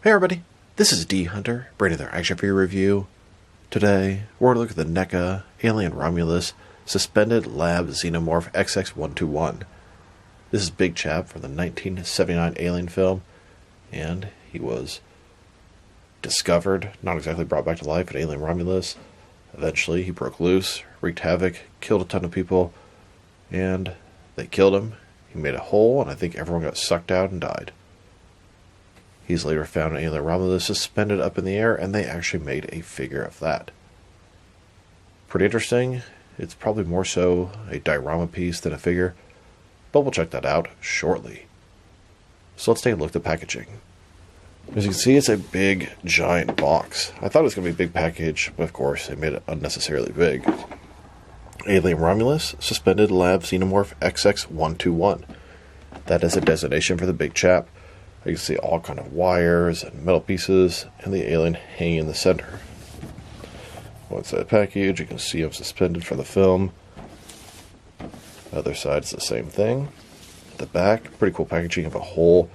Hey everybody, this is D Hunter, bringing another action figure review. Today, we're going to look at the Neca Alien Romulus Suspended Lab Xenomorph XX121. This is Big Chap from the 1979 Alien film, and he was discovered, not exactly brought back to life, at Alien Romulus. Eventually, he broke loose, wreaked havoc, killed a ton of people, and they killed him. He made a hole, and I think everyone got sucked out and died. He's later found in Alien Romulus suspended up in the air, and they actually made a figure of that. Pretty interesting. It's probably more so a diorama piece than a figure, but we'll check that out shortly. So let's take a look at the packaging. As you can see, it's a big, giant box. I thought it was going to be a big package, but of course, they made it unnecessarily big. Alien Romulus Suspended Lab Xenomorph XX121. That is a designation for the Big Chap. You can see all kind of wires and metal pieces, and the alien hanging in the center. One side of the package, you can see him suspended from the film. The other side is the same thing. The back, pretty cool packaging of a hole,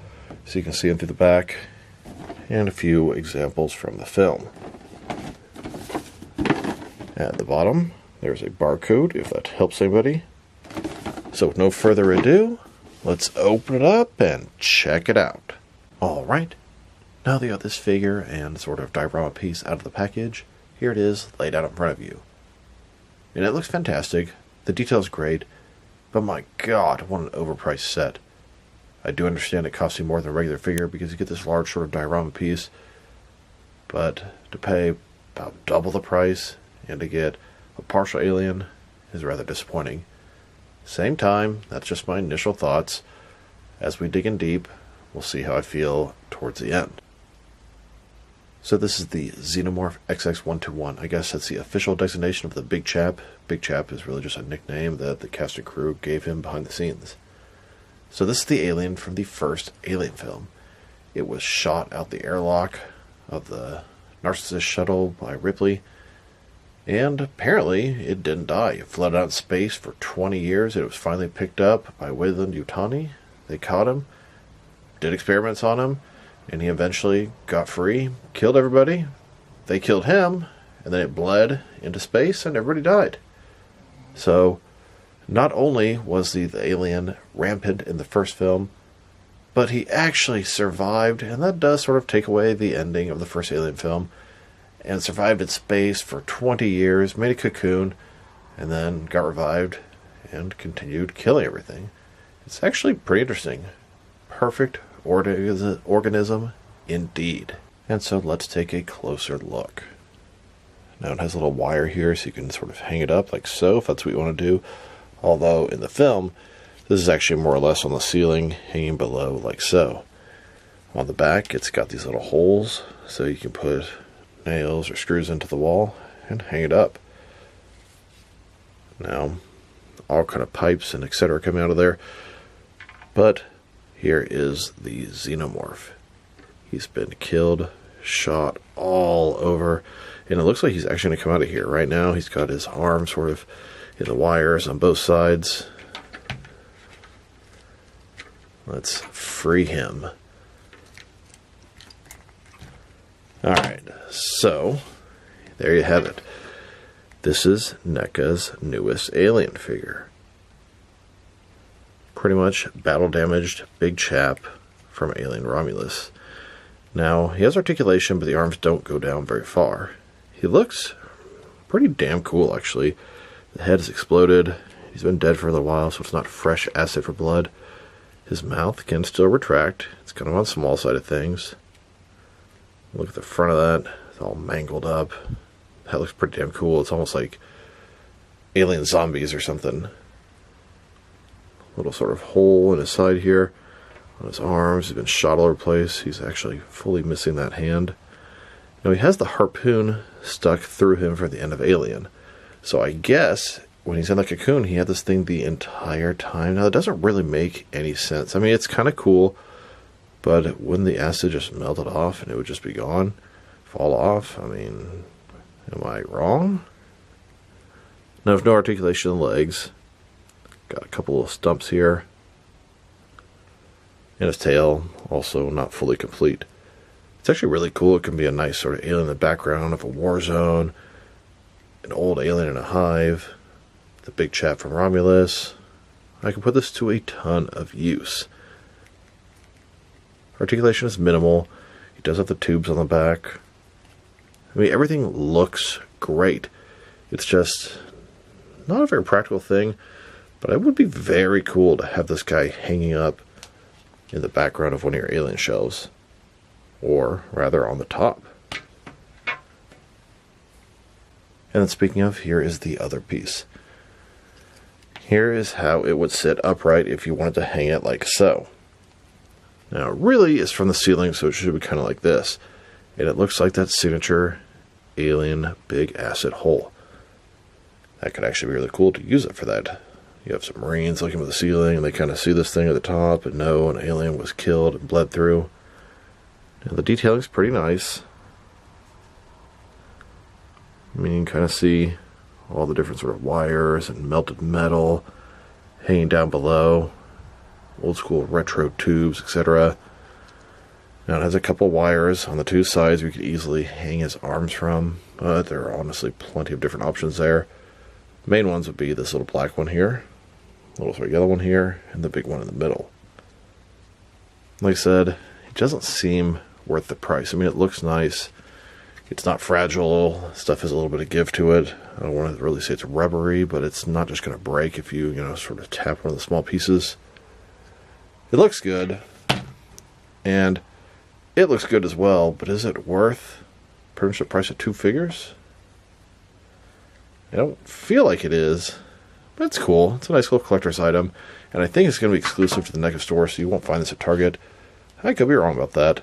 so you can see him through the back, and a few examples from the film. At the bottom, there's a barcode, if that helps anybody. So with no further ado, let's open it up and check it out. Alright, now that you got this figure and sort of diorama piece out of the package, here it is laid out in front of you. And it looks fantastic, the detail's great, but my god, what an overpriced set. I do understand it costs you more than a regular figure because you get this large sort of diorama piece, but to pay about double the price and to get a partial alien is rather disappointing. Same time, that's just my initial thoughts. As we dig in deep, we'll see how I feel towards the end. So this is the Xenomorph XX121. I guess that's the official designation of the Big Chap. Big Chap is really just a nickname that the cast and crew gave him behind the scenes. So this is the alien from the first Alien film. It was shot out the airlock of the Narcissus shuttle by Ripley, and apparently it didn't die. It floated out in space for 20 years. It was finally picked up by Weyland-Yutani. They caught him, did experiments on him, and he eventually got free, killed everybody. They killed him, and then it bled into space, and everybody died. So, not only was the alien rampant in the first film, but he actually survived, and that does sort of take away the ending of the first Alien film, and survived in space for 20 years, made a cocoon, and then got revived, and continued killing everything. It's actually pretty interesting. Perfect organism indeed. And so let's take a closer look. Now it has a little wire here so you can sort of hang it up like so if that's what you want to do. Although in the film, this is actually more or less on the ceiling, hanging below like so. On the back, it's got these little holes so you can put nails or screws into the wall and hang it up. Now, all kind of pipes and etc. coming out of there. But here is the Xenomorph. He's been killed, shot all over, and it looks like he's actually going to come out of here. Right now, he's got his arm sort of in the wires on both sides. Let's free him. Alright, so there you have it. This is Neca's newest alien figure. Pretty much battle-damaged Big Chap from Alien Romulus. Now, he has articulation, but the arms don't go down very far. He looks pretty damn cool, actually. The head is exploded. He's been dead for a little while, so it's not fresh acid for blood. His mouth can still retract. It's kind of on the small side of things. Look at the front of that. It's all mangled up. That looks pretty damn cool. It's almost like alien zombies or something. Little sort of hole in his side here. On his arms. He's been shot all over the place. He's actually fully missing that hand. Now he has the harpoon stuck through him from the end of Alien. So I guess when he's in the cocoon, he had this thing the entire time. Now, that doesn't really make any sense. I mean, it's kind of cool, but wouldn't the acid just melt it off and it would just be gone? Fall off? I mean, am I wrong? Now, with no articulation in the legs, got a couple of stumps here. And his tail, also not fully complete. It's actually really cool. It can be a nice sort of alien in the background of a war zone, an old alien in a hive, the big chap from Romulus. I can put this to a ton of use. Articulation is minimal. He does have the tubes on the back. I mean, everything looks great. It's just not a very practical thing, but it would be very cool to have this guy hanging up in the background of one of your alien shelves. Or, rather, on the top. And then speaking of, here is the other piece. Here is how it would sit upright if you wanted to hang it like so. Now, it really is from the ceiling, so it should be kind of like this. And it looks like that signature alien big acid hole. That could actually be really cool to use it for that. You have some Marines looking at the ceiling, and they kind of see this thing at the top, and know an alien was killed and bled through. And the detailing is pretty nice. I mean, you can kind of see all the different sort of wires and melted metal hanging down below. Old school retro tubes, etc. Now it has a couple wires on the two sides we could easily hang his arms from, but there are honestly plenty of different options there. The main ones would be this little black one here, little sort of yellow one here, and the big one in the middle. Like I said, it doesn't seem worth the price. I mean, it looks nice. It's not fragile. Stuff has a little bit of give to it. I don't want to really say it's rubbery, but it's not just going to break if you, sort of tap one of the small pieces. It looks good, and it looks good as well, but is it worth pretty much the price of two figures? I don't feel like it is, but it's cool. It's a nice little collector's item, and I think it's going to be exclusive to the Neca store, so you won't find this at Target. I could be wrong about that.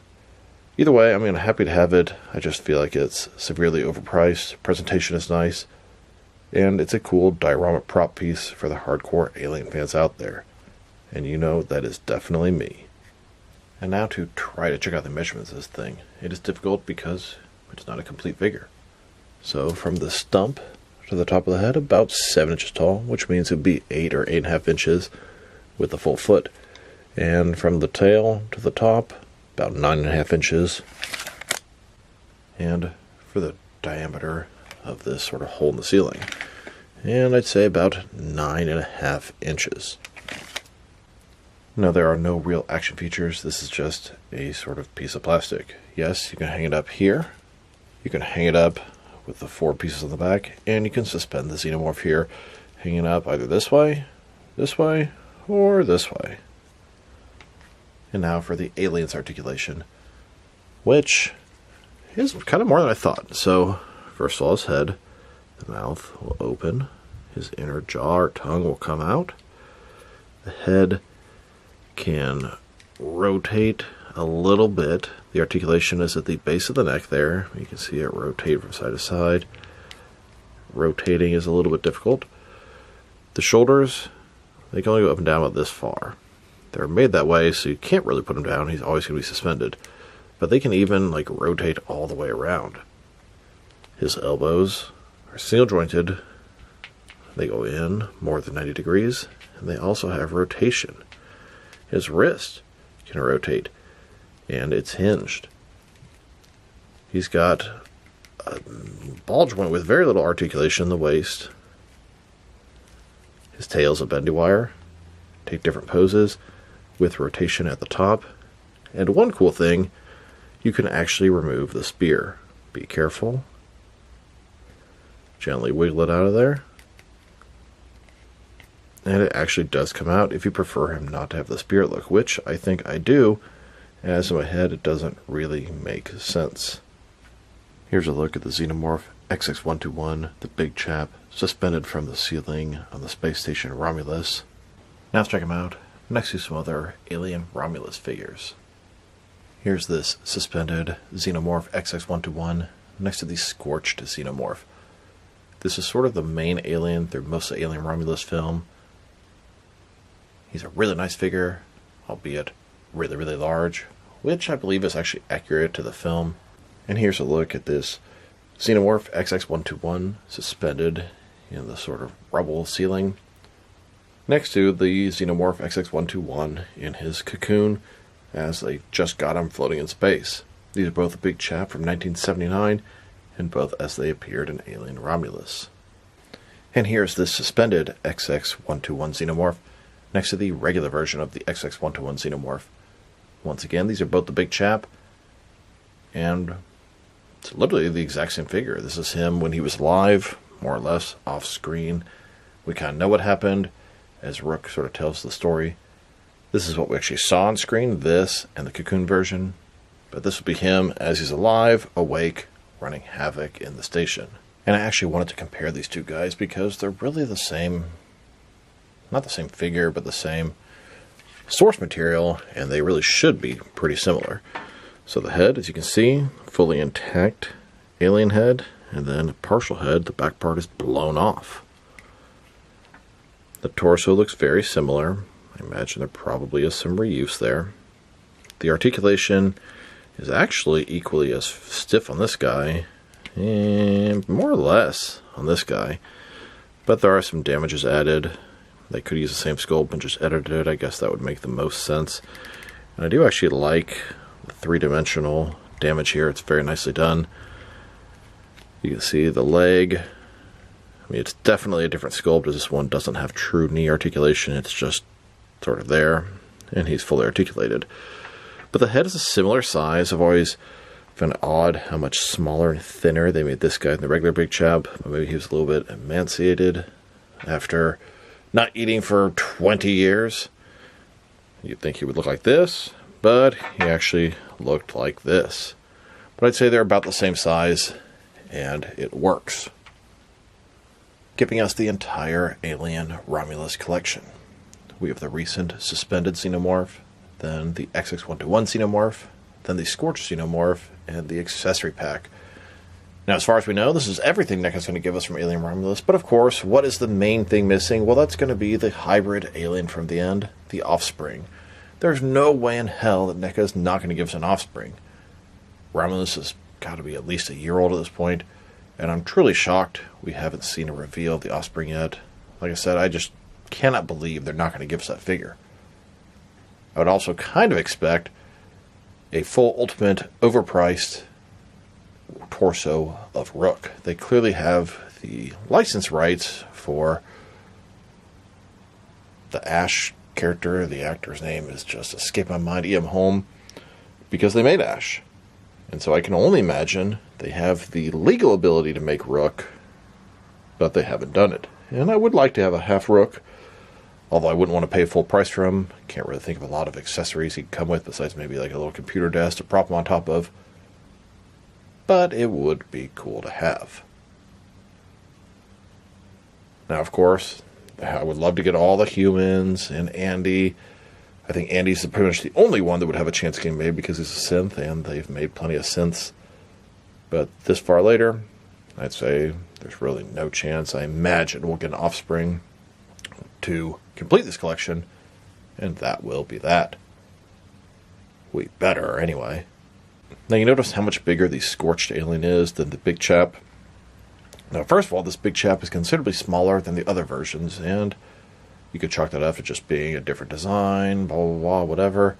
Either way, I'm happy to have it. I just feel like it's severely overpriced. Presentation is nice, and it's a cool diorama prop piece for the hardcore alien fans out there. And that is definitely me. And now to try to check out the measurements of this thing. It is difficult because it's not a complete figure. So from the stump to the top of the head, about 7 inches tall, which means it would be 8 or 8.5 inches with the full foot. And from the tail to the top, about 9.5 inches. And for the diameter of this sort of hole in the ceiling, and I'd say about 9.5 inches. Now, there are no real action features. This is just a sort of piece of plastic. Yes, you can hang it up here. You can hang it up with the 4 pieces on the back, and you can suspend the Xenomorph here, hanging up either this way, or this way. And now for the alien's articulation, which is kind of more than I thought. So, first of all, his head, the mouth will open, his inner jaw or tongue will come out, the head can rotate a little bit. The articulation is at the base of the neck there. You can see it rotate from side to side. Rotating is a little bit difficult. The shoulders, they can only go up and down about this far. They're made that way so you can't really put him down. He's always going to be suspended. But they can even rotate all the way around. His elbows are single jointed. They go in more than 90 degrees. And they also have rotation. His wrist can rotate, and it's hinged. He's got a ball joint with very little articulation in the waist. His tail's a bendy wire. Take different poses with rotation at the top. And one cool thing, you can actually remove the spear. Be careful. Gently wiggle it out of there. And it actually does come out if you prefer him not to have the spear look, which I think I do. As in my head, it doesn't really make sense. Here's a look at the Xenomorph XX121, the big chap, suspended from the ceiling on the space station Romulus. Now let's check him out next to some other Alien Romulus figures. Here's this suspended Xenomorph XX121 next to the scorched Xenomorph. This is sort of the main alien through most of the Alien Romulus film. He's a really nice figure, albeit really, really large, which I believe is actually accurate to the film. And here's a look at this Xenomorph XX121 suspended in the sort of rubble ceiling, next to the Xenomorph XX121 in his cocoon, as they just got him floating in space. These are both the Big Chap from 1979, and both as they appeared in Alien Romulus. And here's this suspended XX121 Xenomorph next to the regular version of the XX121 Xenomorph. Once again, these are both the Big Chap, and it's literally the exact same figure. This is him when he was alive, more or less, off screen. We kind of know what happened, as Rook sort of tells the story. This is what we actually saw on screen, this and the Cocoon version. But this would be him as he's alive, awake, running havoc in the station. And I actually wanted to compare these two guys because they're really the same, not the same figure, but the same source material, and they really should be pretty similar. So the head, as you can see, fully intact alien head, and then a partial head, the back part is blown off. The torso looks very similar. I imagine there probably is some reuse there. The articulation is actually equally as stiff on this guy, and more or less on this guy. But there are some damages added. They could use the same sculpt and just edit it. I guess that would make the most sense. And I do actually like the three-dimensional damage here. It's very nicely done. You can see the leg. I mean, it's definitely a different sculpt, as this one doesn't have true knee articulation. It's just sort of there, and he's fully articulated. But the head is a similar size. I've always found it odd how much smaller and thinner they made this guy than the regular Big Chap. Maybe he was a little bit emaciated after not eating for 20 years. You'd think he would look like this, but he actually looked like this. But I'd say they're about the same size, and it works. Giving us the entire Alien Romulus collection. We have the recent suspended Xenomorph, then the XX121 Xenomorph, then the Scorched Xenomorph, and the accessory pack. Now, as far as we know, this is everything Neca's going to give us from Alien Romulus, but of course, what is the main thing missing? Well, that's going to be the hybrid alien from the end, the offspring. There's no way in hell that Neca is not going to give us an offspring. Romulus has got to be at least a year old at this point, and I'm truly shocked we haven't seen a reveal of the offspring yet. Like I said, I just cannot believe they're not going to give us that figure. I would also kind of expect a full ultimate overpriced torso of Rook. They clearly have the license rights for the Ash character. The actor's name is just escaping my mind, E.M. Holm, because they made Ash. And so I can only imagine they have the legal ability to make Rook, but they haven't done it. And I would like to have a half Rook, although I wouldn't want to pay full price for him. Can't really think of a lot of accessories he could come with besides maybe like a little computer desk to prop him on top of. But it would be cool to have. Now, of course, I would love to get all the humans and Andy. I think Andy's pretty much the only one that would have a chance of getting made because he's a synth, and they've made plenty of synths. But this far later, I'd say there's really no chance. I imagine we'll get an offspring to complete this collection, and that will be that. We better, anyway. Now, you notice how much bigger the Scorched alien is than the Big Chap. Now, first of all, this Big Chap is considerably smaller than the other versions, and you could chalk that up as just being a different design, blah, blah, blah, whatever.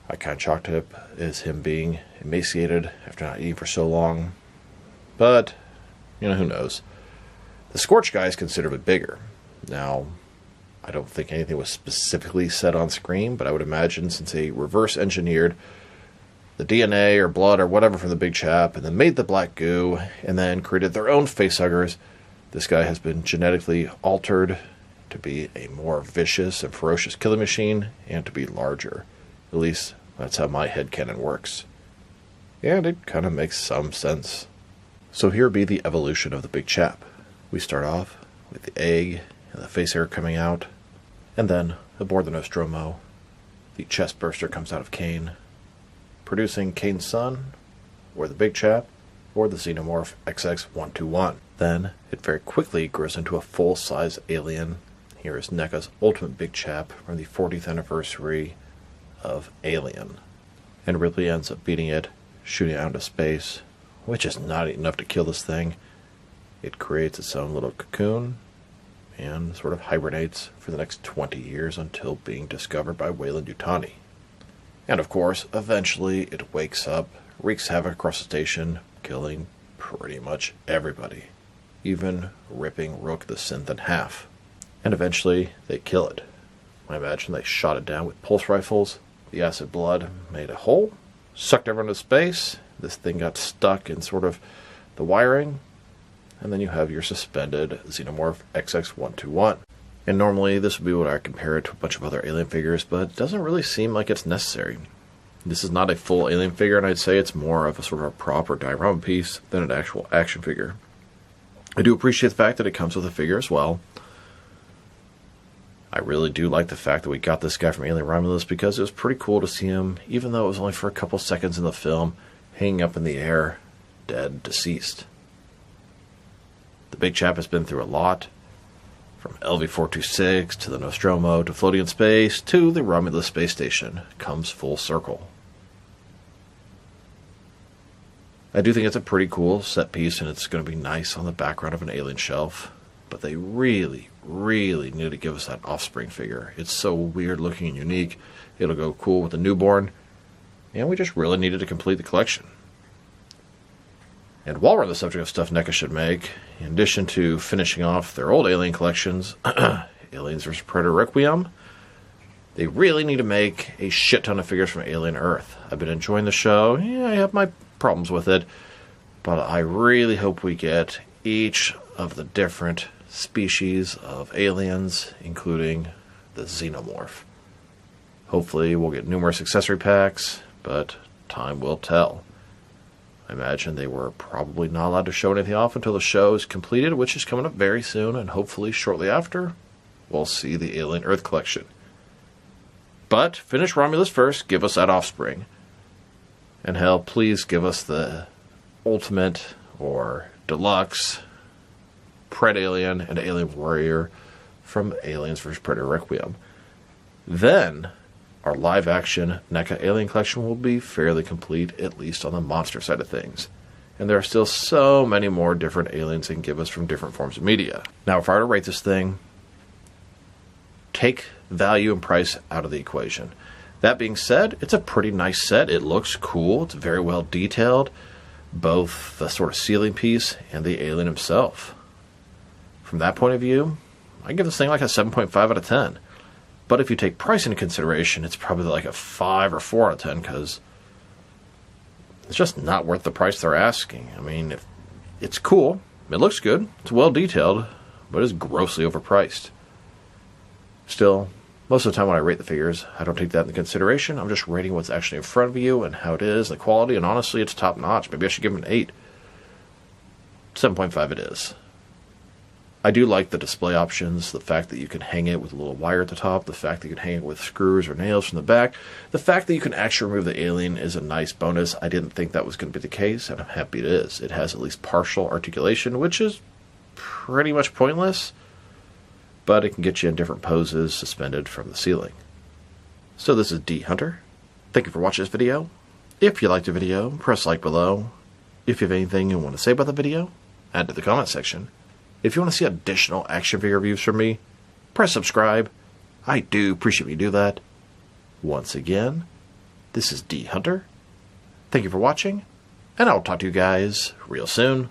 I kind of chalked it up as him being emaciated after not eating for so long. But, you know, who knows. The Scorched guy is considerably bigger. Now, I don't think anything was specifically said on screen, but I would imagine since they reverse engineered the DNA or blood or whatever from the Big Chap and then made the black goo and then created their own facehuggers, this guy has been genetically altered to be a more vicious and ferocious killing machine and to be larger. At least that's how my headcanon works. And it kind of makes some sense. So here be the evolution of the Big Chap. We start off with the egg and the face hair coming out, and then aboard the Nostromo, the chest burster comes out of Kane, producing Kane's son, or the Big Chap, or the Xenomorph XX121. Then it very quickly grows into a full-size alien. Here is Neca's ultimate Big Chap from the 40th anniversary of Alien. And Ripley ends up beating it, shooting it out into space, which is not enough to kill this thing. It creates its own little cocoon and sort of hibernates for the next 20 years until being discovered by Weyland-Yutani. And of course, eventually it wakes up, wreaks havoc across the station, killing pretty much everybody, even ripping Rook the synth in half. And eventually, they kill it. I imagine they shot it down with pulse rifles. The acid blood made a hole, sucked everyone into space. This thing got stuck in sort of the wiring. And then you have your suspended Xenomorph XX121. And normally this would be what I compare it to a bunch of other Alien figures, but it doesn't really seem like it's necessary. This is not a full Alien figure, and I'd say it's more of a sort of a proper diorama piece than an actual action figure. I do appreciate the fact that it comes with a figure as well. I really do like the fact that we got this guy from Alien Romulus, because it was pretty cool to see him, even though it was only for a couple seconds in the film, hanging up in the air, dead, deceased. The big chap has been through a lot, from LV-426 to the Nostromo to floating in space to the Romulus space station. Comes full circle. I do think it's a pretty cool set piece, and it's going to be nice on the background of an Alien shelf. But they really, really need to give us that Offspring figure. It's so weird looking and unique. It'll go cool with the newborn. And we just really needed to complete the collection. And while we're on the subject of stuff Neca should make, in addition to finishing off their old Alien collections, Aliens vs. Predator Requiem, they really need to make a shit ton of figures from Alien Earth. I've been enjoying the show. Yeah, I have my problems with it. But I really hope we get each of the different species of aliens, including the Xenomorph. Hopefully we'll get numerous accessory packs, but time will tell. I imagine they were probably not allowed to show anything off until the show is completed, which is coming up very soon, and hopefully shortly after, we'll see the Alien Earth collection. But finish Romulus first, give us that Offspring. And hell, please give us the Ultimate or Deluxe Pred Alien and Alien Warrior from Aliens vs. Predator Requiem. Then our live-action NECA Alien collection will be fairly complete, at least on the monster side of things. And there are still so many more different aliens they can give us from different forms of media. Now, if I were to rate this thing, take value and price out of the equation. That being said, it's a pretty nice set. It looks cool. It's very well detailed, both the sort of ceiling piece and the alien himself. From that point of view, I give this thing like a 7.5 out of 10. But if you take price into consideration, it's probably like a 5 or 4 out of 10, because it's just not worth the price they're asking. I mean, it's cool, it looks good, it's well detailed, but it's grossly overpriced. Still, most of the time when I rate the figures, I don't take that into consideration. I'm just rating what's actually in front of you and how it is, the quality, and honestly, it's top notch. Maybe I should give it an 8. 7.5 it is. I do like the display options, the fact that you can hang it with a little wire at the top, the fact that you can hang it with screws or nails from the back. The fact that you can actually remove the alien is a nice bonus. I didn't think that was going to be the case, and I'm happy it is. It has at least partial articulation, which is pretty much pointless, but it can get you in different poses suspended from the ceiling. So this is D Hunter. Thank you for watching this video. If you liked the video, press like below. If you have anything you want to say about the video, add to the comment section. If you want to see additional action figure reviews from me, press subscribe. I do appreciate when you do that. Once again, this is D Hunter. Thank you for watching, and I'll talk to you guys real soon.